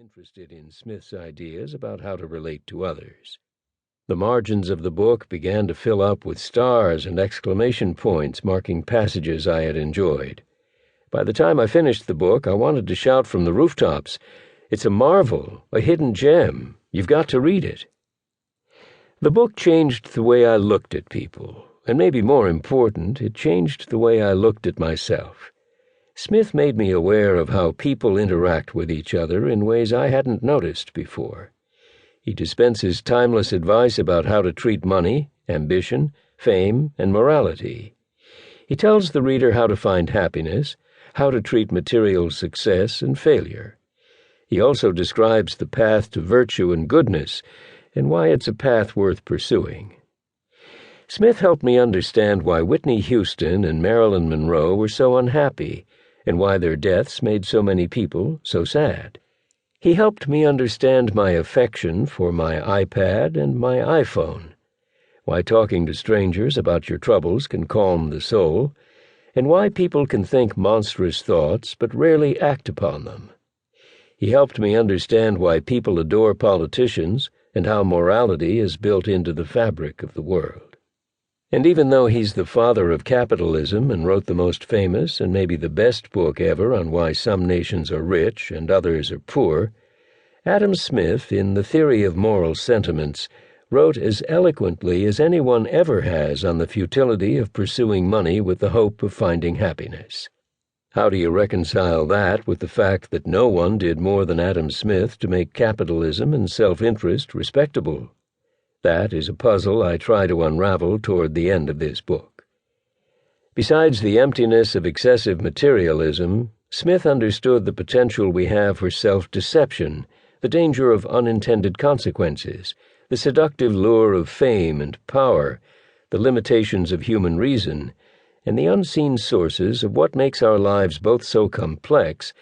interested in Smith's ideas about how to relate to others. The margins of the book began to fill up with stars and exclamation points marking passages I had enjoyed. By the time I finished the book, I wanted to shout from the rooftops, "It's a marvel, a hidden gem. You've got to read it." The book changed the way I looked at people, and maybe more important, it changed the way I looked at myself. Smith made me aware of how people interact with each other in ways I hadn't noticed before. He dispenses timeless advice about how to treat money, ambition, fame, and morality. He tells the reader how to find happiness, how to treat material success and failure. He also describes the path to virtue and goodness, and why it's a path worth pursuing. Smith helped me understand why Whitney Houston and Marilyn Monroe were so unhappy, and why their deaths made so many people so sad. He helped me understand my affection for my iPad and my iPhone, why talking to strangers about your troubles can calm the soul, and why people can think monstrous thoughts but rarely act upon them. He helped me understand why people adore politicians and how morality is built into the fabric of the world. And even though he's the father of capitalism and wrote the most famous and maybe the best book ever on why some nations are rich and others are poor, Adam Smith, in The Theory of Moral Sentiments, wrote as eloquently as anyone ever has on the futility of pursuing money with the hope of finding happiness. How do you reconcile that with the fact that no one did more than Adam Smith to make capitalism and self-interest respectable? That is a puzzle I try to unravel toward the end of this book. Besides the emptiness of excessive materialism, Smith understood the potential we have for self-deception, the danger of unintended consequences, the seductive lure of fame and power, the limitations of human reason, and the unseen sources of what makes our lives both so complex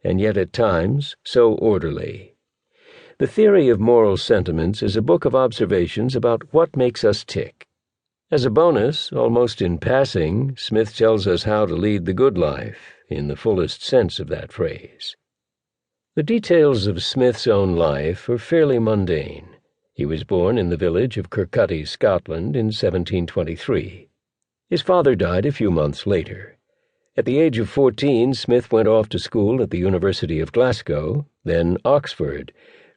and yet at times so orderly. The Theory of Moral Sentiments is a book of observations about what makes us tick. As a bonus, almost in passing, Smith tells us how to lead the good life, in the fullest sense of that phrase. The details of Smith's own life are fairly mundane. He was born in the village of Kirkcaldy, Scotland, in 1723. His father died a few months later. At the age of 14, Smith went off to school at the University of Glasgow, then Oxford,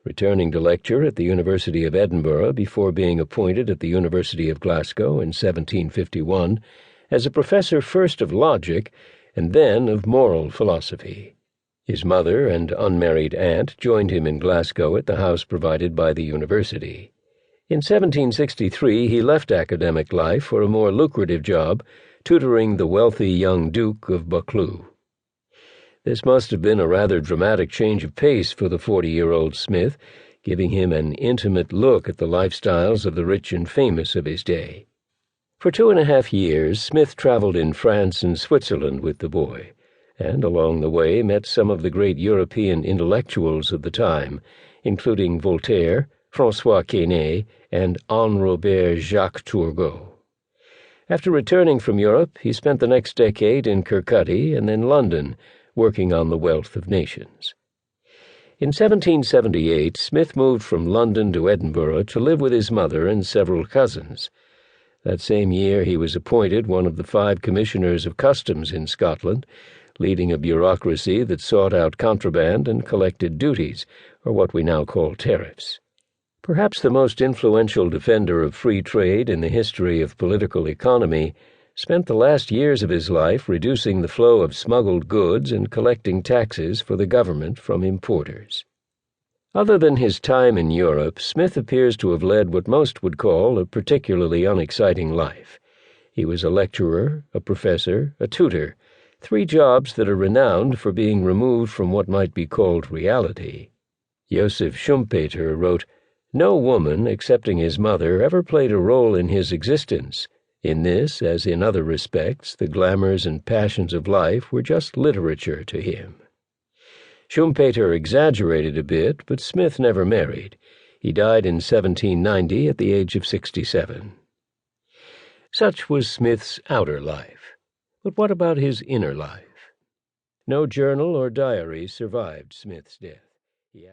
returning to lecture at the University of Edinburgh before being appointed at the University of Glasgow in 1751 as a professor first of logic and then of moral philosophy. His mother and unmarried aunt joined him in Glasgow at the house provided by the university. In 1763 he left academic life for a more lucrative job, tutoring the wealthy young Duke of Buccleuch. This must have been a rather dramatic change of pace for the 40-year-old Smith, giving him an intimate look at the lifestyles of the rich and famous of his day. For 2.5 years, Smith traveled in France and Switzerland with the boy, and along the way met some of the great European intellectuals of the time, including Voltaire, François Quesnay, and Henri Jacques Turgot. After returning from Europe, he spent the next decade in Kirkcaldy and then London, working on The Wealth of Nations. In 1778, Smith moved from London to Edinburgh to live with his mother and several cousins. That same year he was appointed one of the 5 commissioners of customs in Scotland, leading a bureaucracy that sought out contraband and collected duties, or what we now call tariffs. Perhaps the most influential defender of free trade in the history of political economy, spent the last years of his life reducing the flow of smuggled goods and collecting taxes for the government from importers. Other than his time in Europe, Smith appears to have led what most would call a particularly unexciting life. He was a lecturer, a professor, a tutor, 3 jobs that are renowned for being removed from what might be called reality. Joseph Schumpeter wrote, "No woman, excepting his mother, ever played a role in his existence. In this, as in other respects, the glamours and passions of life were just literature to him." Schumpeter exaggerated a bit, but Smith never married. He died in 1790 at the age of 67. Such was Smith's outer life. But what about his inner life? No journal or diary survived Smith's death. He asked